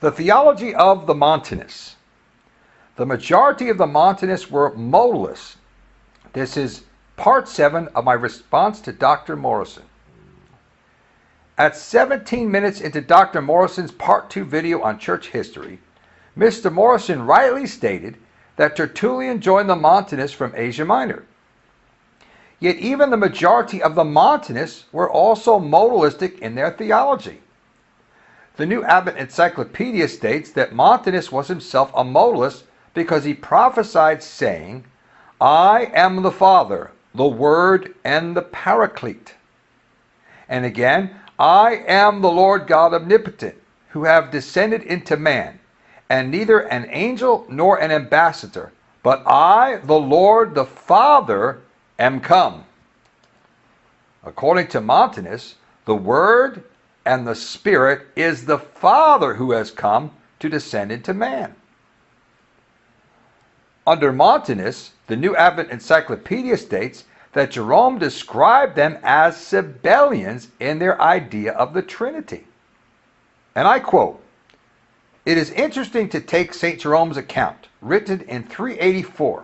The theology of the Montanists. The majority of the Montanists were modalists. This is part 7 of my response to Dr. Morrison. At 17 minutes into Dr. Morrison's part 2 video on church history, Mr. Morrison rightly stated that Tertullian joined the Montanists from Asia Minor. Yet even the majority of the Montanists were also modalistic in their theology. The New Advent Encyclopedia states that Montanist was himself a modalist because he prophesied saying, "I am the Father, the Word, and the Paraclete." And again, "I am the Lord God omnipotent, who have descended into man, and neither an angel nor an ambassador, but I, the Lord, the Father, am come." According to Montanists, the Word and the Spirit is the Father who has come to descend into man. Under Montanists, the New Advent Encyclopedia states that Jerome described them as Sabellians in their idea of the Trinity. And I quote, "It is interesting to take St. Jerome's account, written in 384,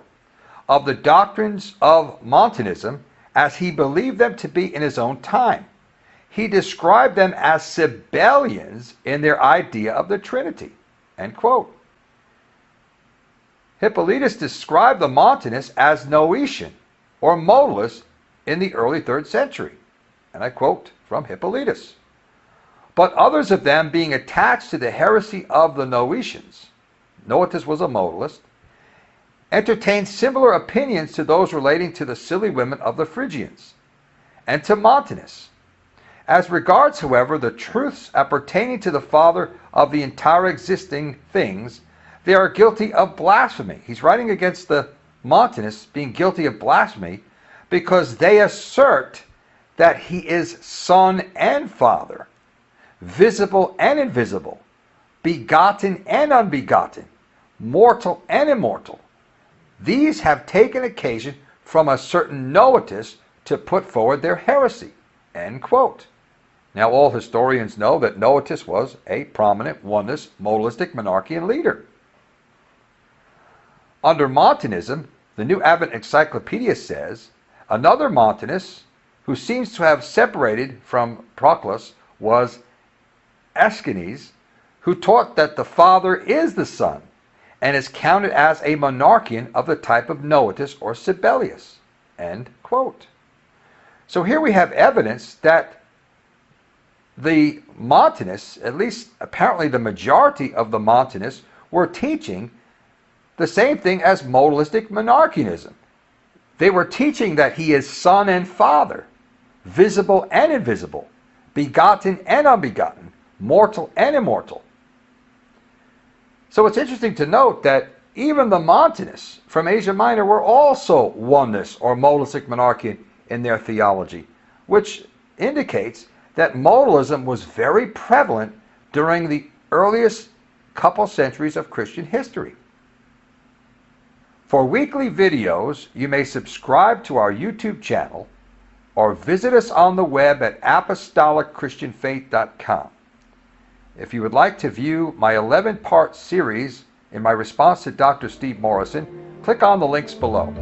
of the doctrines of Montanism as he believed them to be in his own time. He described them as Sabellians in their idea of the Trinity." End quote. Hippolytus described the Montanists as Noetian or modalists in the early 3rd century. And I quote from Hippolytus. "But others of them being attached to the heresy of the Noetians," Noetus was a modalist, "entertained similar opinions to those relating to the silly women of the Phrygians, and to Montanists. As regards, however, the truths appertaining to the Father of the entire existing things, they are guilty of blasphemy." He's writing against the Montanists being guilty of blasphemy because they assert that he is Son and Father, visible and invisible, begotten and unbegotten, mortal and immortal. These have taken occasion from a certain Noetus to put forward their heresy. End quote. Now all historians know that Noetus was a prominent Oneness modalistic monarchian leader. Under Montanism, the New Advent Encyclopedia says, another Montanist who seems to have separated from Proclus was Aeschines, who taught that the Father is the Son and is counted as a monarchian of the type of Noetus or Sabellius. End quote. So here we have evidence that the Montanists, at least apparently the majority of the Montanists, were teaching the same thing as modalistic monarchianism. They were teaching that he is Son and Father, visible and invisible, begotten and unbegotten, mortal and immortal. So it's interesting to note that even the Montanists from Asia Minor were also Oneness or modalistic monarchian in their theology, which indicates that modalism was very prevalent during the earliest couple centuries of Christian history. For weekly videos, you may subscribe to our YouTube channel or visit us on the web at apostolic-christian-faith.com. If you would like to view my 11-part series in my response to Dr. Steve Morrison, click on the links below.